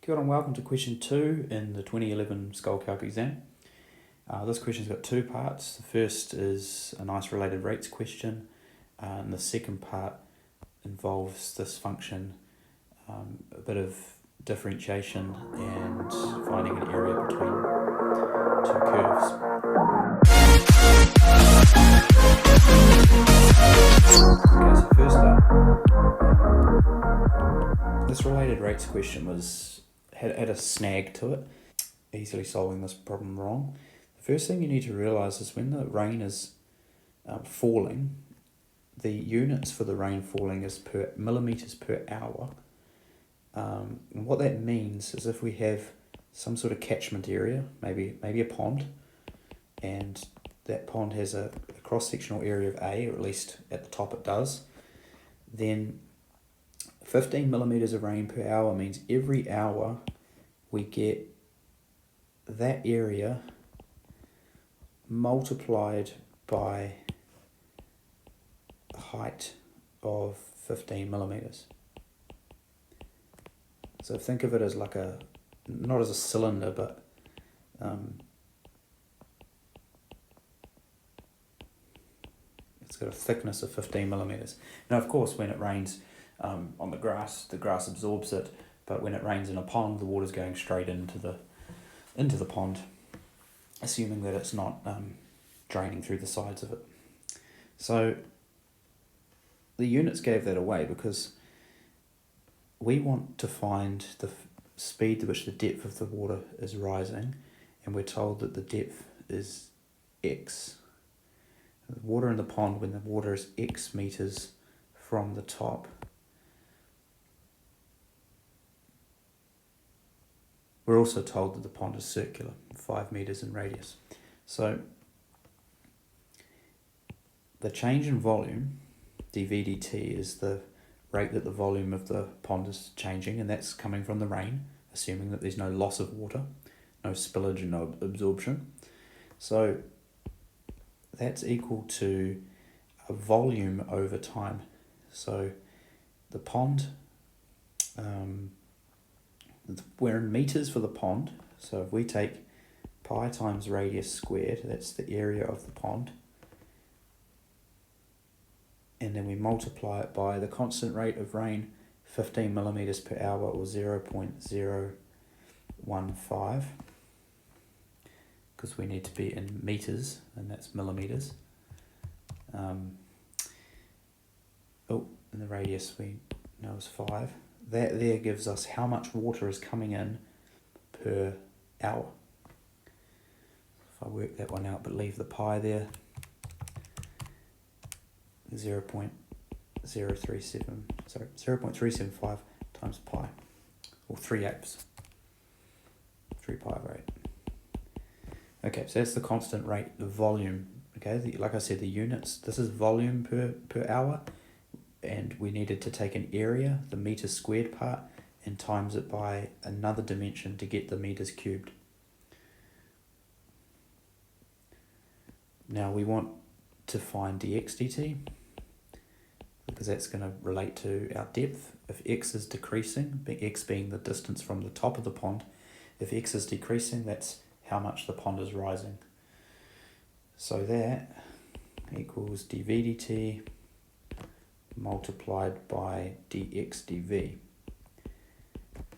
Kia ora and welcome to question 2 in the 2011 Scholl Calc exam. This question's got two parts. The first is an isolated rates question, and the second part involves this function, a bit of differentiation and finding an area between two curves. Okay, so first up, this related rates question had a snag to it, easily solving this problem wrong. The first thing you need to realise is when the rain is falling, the units for the rain falling is per millimetres per hour. And what that means is if we have some sort of catchment area, maybe a pond, and that pond has a cross-sectional area of A, or at least at the top it does, then 15 millimetres of rain per hour means every hour we get that area multiplied by a height of 15 millimetres. So think of it as like not as a cylinder, but it's got a thickness of 15 millimetres. Now, of course, when it rains on the grass absorbs it, but when it rains in a pond, the water's going straight into the pond, assuming that it's not draining through the sides of it. So the units gave that away because we want to find the speed at which the depth of the water is rising, and we're told that the depth is x. The water in the pond, when the water is x metres from the top, we're also told that the pond is circular, 5 metres in radius. So the change in volume, dV dt, is the rate that the volume of the pond is changing, and that's coming from the rain, assuming that there's no loss of water, no spillage and no absorption. So that's equal to a volume over time. So the pond, we're in metres for the pond, so if we take pi times radius squared, that's the area of the pond, and then we multiply it by the constant rate of rain, 15 millimetres per hour, or 0.015, because we need to be in metres, and that's millimetres. And the radius we know is 5. That there gives us how much water is coming in per hour. If I work that one out but leave the pi there, 0.375 times pi, or 3/8, 3 pi over 8. Okay, so that's the constant rate, the volume. Okay, like I said, the units, this is volume per hour, and we needed to take an area, the metres squared part, and times it by another dimension to get the metres cubed. Now we want to find dx dt, because that's going to relate to our depth. If x is decreasing, x being the distance from the top of the pond, if x is decreasing, that's how much the pond is rising. So that equals dv dt multiplied by dx dv.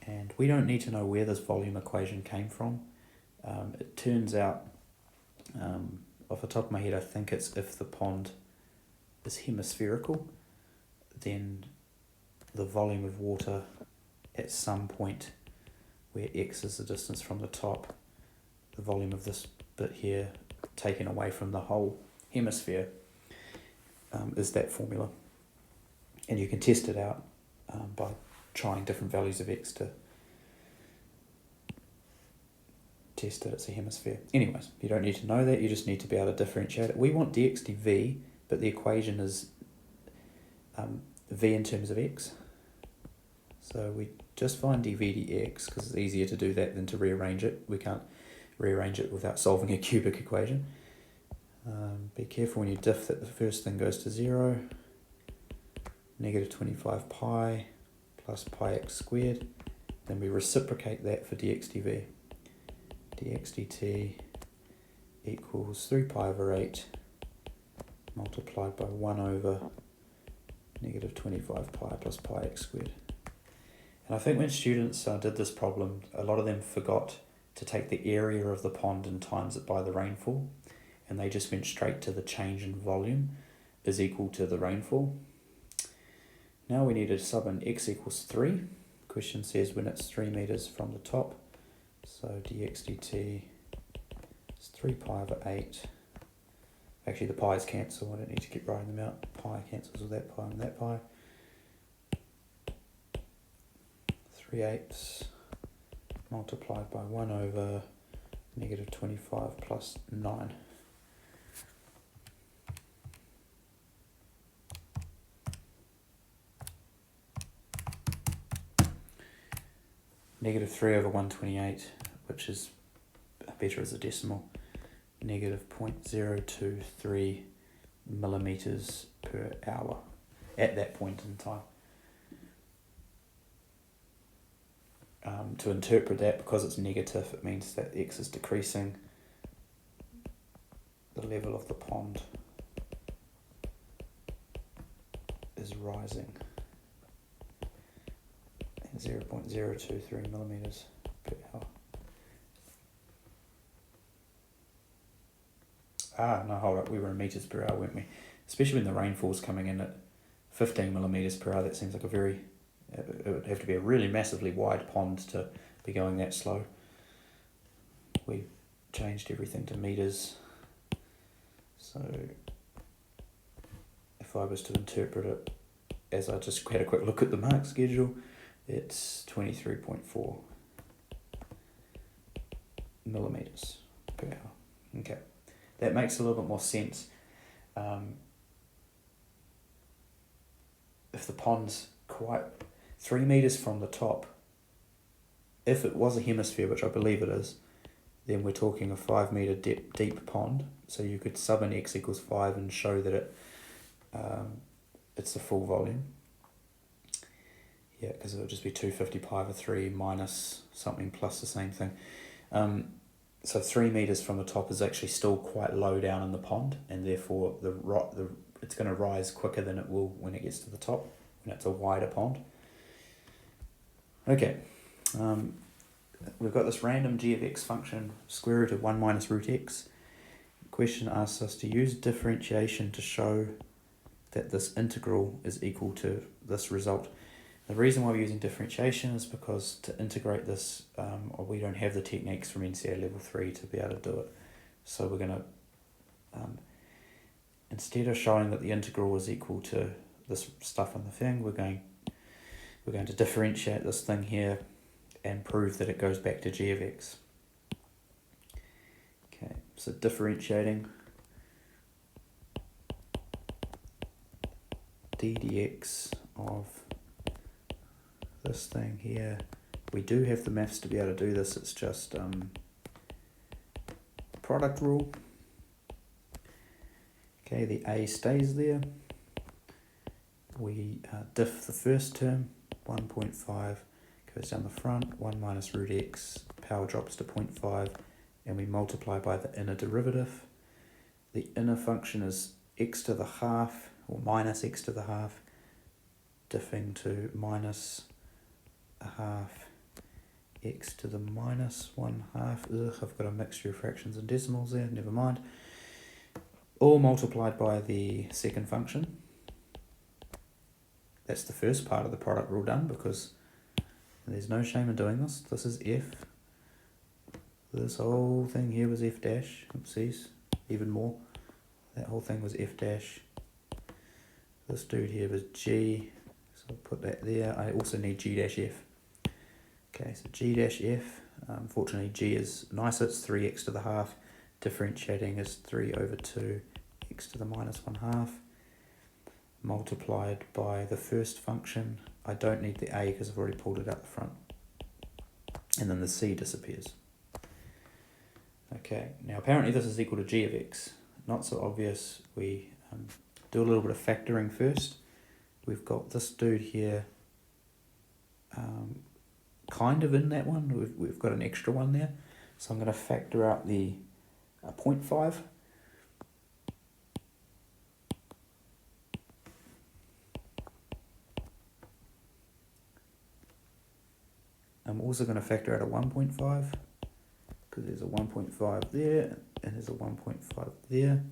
And we don't need to know where this volume equation came from. It turns out, off the top of my head, I think it's if the pond is hemispherical, then the volume of water at some point where x is the distance from the top, the volume of this bit here taken away from the whole hemisphere, is that formula. And you can test it out by trying different values of x to test that it's a hemisphere. Anyways, you don't need to know that, you just need to be able to differentiate it. We want dx dv, but the equation is v in terms of x. So we just find dv dx, because it's easier to do that than to rearrange it. We can't rearrange it without solving a cubic equation. Be careful when you diff that the first thing goes to 0. Negative 25 pi plus pi x squared Then we reciprocate that for dx dv. Dx dt equals 3 pi over 8 multiplied by 1 over negative 25 pi plus pi x squared. And I think when students did this problem, a lot of them forgot to take the area of the pond and times it by the rainfall, and they just went straight to the change in volume is equal to the rainfall. Now we need to sub in x equals 3. Question says when it's 3 meters from the top, so dx dt is 3 pi over 8. Actually the pi's cancel, I don't need to keep writing them out. Pi cancels with that pi and that pi. 3/8 multiplied by 1 over negative 25 plus 9. Negative 3 over 128, which is better as a decimal, negative 0.023 millimeters per hour at that point in time. To interpret that, because it's negative, it means that x is decreasing, the level of the pond is rising, and 0.023 millimeters per hour. No, hold up, we were in meters per hour, weren't we? Especially when the rainfall's coming in at 15 millimeters per hour, that seems like it would have to be a really massively wide pond to be going that slow. We changed everything to meters. So if I was to interpret it as I just had a quick look at the mark schedule, it's 23.4 millimeters per hour. Okay, that makes a little bit more sense. If the pond's quite 3 meters from the top, if it was a hemisphere, which I believe it is, then we're talking a 5 meter deep pond. So you could sub in x equals 5 and show that it's the full volume. Yeah, because it would just be 250 pi over 3 minus something plus the same thing. So 3 meters from the top is actually still quite low down in the pond, and therefore it's going to rise quicker than it will when it gets to the top, when it's a wider pond. Okay, we've got this random g of x function, square root of 1 minus root x. The question asks us to use differentiation to show that this integral is equal to this result. The reason why we're using differentiation is because to integrate this, we don't have the techniques from NCA level 3 to be able to do it. So we're going to, instead of showing that the integral is equal to this stuff in the thing, we're going to differentiate this thing here and prove that it goes back to g of x. Okay, so differentiating d dx of this thing here. We do have the maths to be able to do this, it's just product rule. Okay, the a stays there. We diff the first term, 1.5 goes down the front, 1 minus root x, power drops to 0.5, and we multiply by the inner derivative. The inner function is x to the half, or minus x to the half, diffing to minus a half x to the minus 1/2. I've got a mixture of fractions and decimals there, never mind. All multiplied by the second function. That's the first part of the product rule done, because there's no shame in doing this. This is f. This whole thing here was f dash. Oopsies, even more. That whole thing was f dash. This dude here was g, so I'll put that there. I also need g dash f. Okay, so g dash f, unfortunately g is nicer, it's 3x to the half. Differentiating is 3 over 2 x to the minus 1/2. Multiplied by the first function. I don't need the a because I've already pulled it out the front. And then the c disappears. Okay, now apparently this is equal to g of x. Not so obvious. We do a little bit of factoring first. We've got this dude here kind of in that one. We've got an extra one there. So I'm going to factor out the 0.5. I'm also going to factor out a 1.5 because there's a 1.5 there and there's a 1.5 there.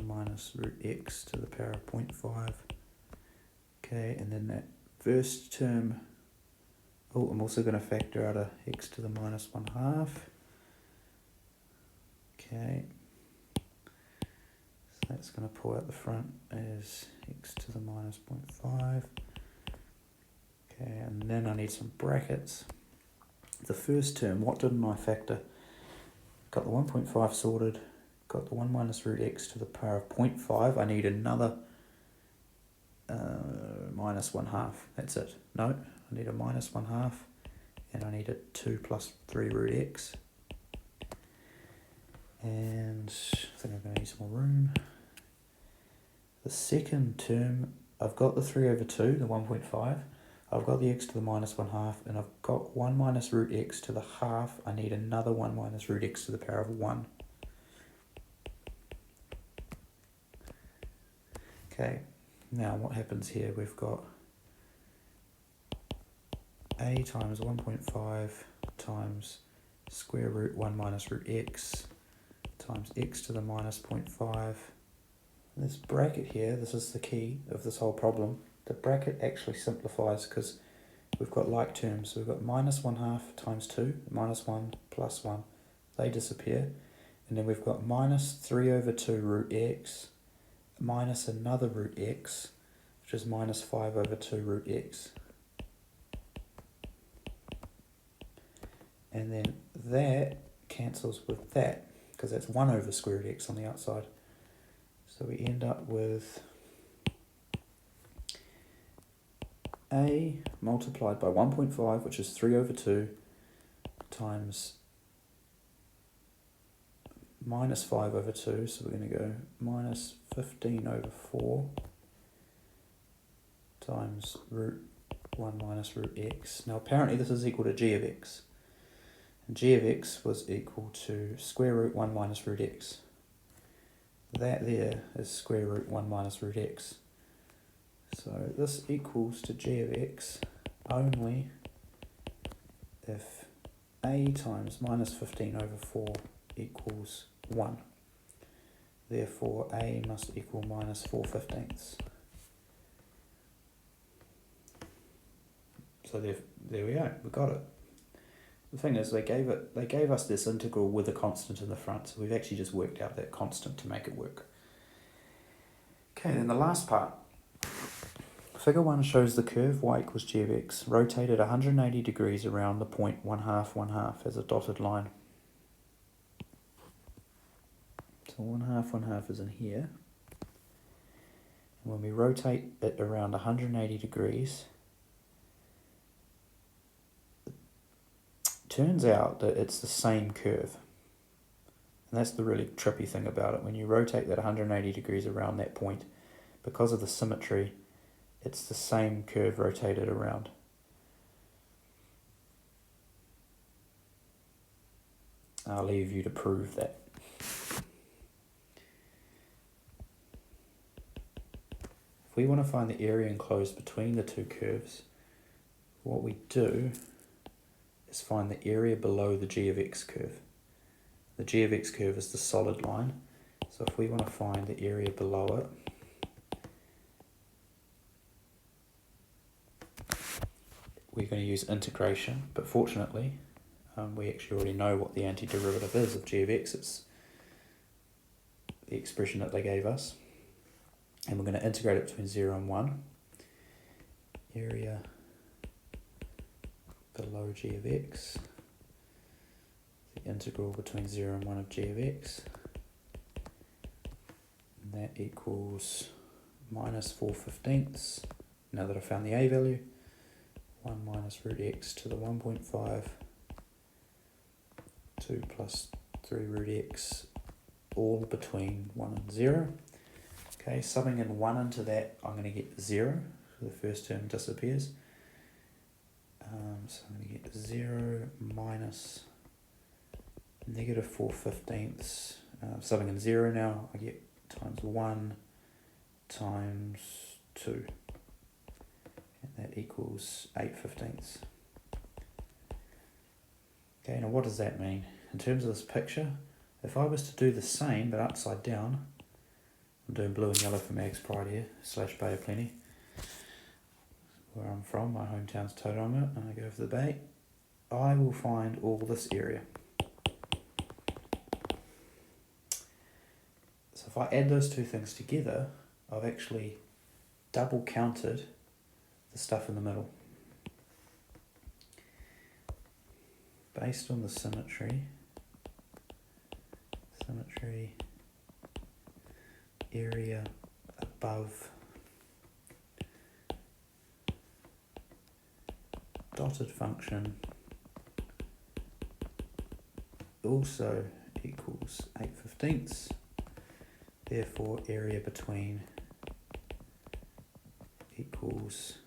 Minus root x to the power of 0.5. Okay, and then that first term, I'm also going to factor out a x to the minus 1/2. Okay, so that's going to pull out the front as x to the minus 0.5. Okay, and then I need some brackets. The first term, what didn't I factor? Got the 1.5 sorted. Got the 1 minus root x to the power of 0.5. I need another minus 1/2. That's it. No, I need a minus 1/2 and I need a 2 plus 3 root x. And I think I'm going to need some more room. The second term, I've got the 3 over 2, the 1.5. I've got the x to the minus 1/2 and I've got 1 minus root x to the half. I need another 1 minus root x to the power of 1. Okay, now what happens here? We've got a times 1.5 times square root 1 minus root x times x to the minus 0.5. This bracket here, this is the key of this whole problem. The bracket actually simplifies because we've got like terms. So we've got minus 1/2 times 2, minus 1 plus 1. They disappear. And then we've got minus 3 over 2 root x minus another root x, which is minus 5 over 2 root x. And then that cancels with that, because that's 1 over square root x on the outside. So we end up with a multiplied by 1.5, which is 3 over 2, times minus 5 over 2, so we're going to go minus 15 over 4 times root 1 minus root x. Now apparently this is equal to g of x. And g of x was equal to square root 1 minus root x. That there is square root 1 minus root x. So this equals to g of x only if a times minus 15 over 4 equals 1. Therefore, a must equal minus 4/15. So there we go. We got it. The thing is, they gave us this integral with a constant in the front, so we've actually just worked out that constant to make it work. Okay, then the last part. Figure 1 shows the curve y equals g of x rotated 180 degrees around the point 1/2, 1/2 as a dotted line. So 1/2, 1/2 is in here. And when we rotate it around 180 degrees, it turns out that it's the same curve. And that's the really trippy thing about it. When you rotate that 180 degrees around that point, because of the symmetry, it's the same curve rotated around. I'll leave you to prove that. If we want to find the area enclosed between the two curves, what we do is find the area below the g of x curve. The g of x curve is the solid line, so if we want to find the area below it, we're going to use integration, but fortunately we actually already know what the antiderivative is of g of x. It's the expression that they gave us, and we're going to integrate it between 0 and 1. Area below g of x, the integral between 0 and 1 of g of x, and that equals minus 4/15. Now that I've found the a value, 1 minus root x to the 1.5, 2 plus 3 root x, all between 1 and 0. Okay, subbing in 1 into that, I'm going to get 0, so the first term disappears. So I'm going to get 0 minus negative 4/15. Subbing in 0 now, I get times 1 times 2. And that equals 8/15. Okay, now what does that mean? In terms of this picture, if I was to do the same but upside down, I'm doing blue and yellow for Mag's Pride here, / Bay of Plenty, where I'm from, my hometown's Tauranga, and I go over the bay, I will find all this area. So if I add those two things together, I've actually double counted the stuff in the middle. Based on the symmetry area above dotted function also equals 8/15. Therefore, area between equals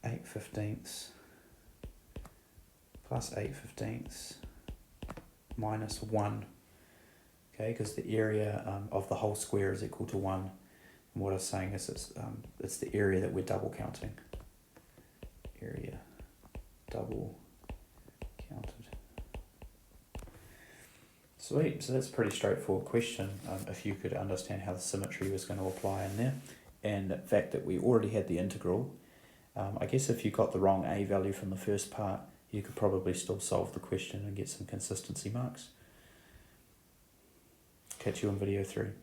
8/15 plus 8/15 minus 1. Okay, because the area of the whole square is equal to 1. And what I was saying is it's the area that we're double counting. Area double counted. Sweet, so that's a pretty straightforward question. If you could understand how the symmetry was going to apply in there, and the fact that we already had the integral, I guess if you got the wrong a value from the first part, you could probably still solve the question and get some consistency marks. Catch you on video 3.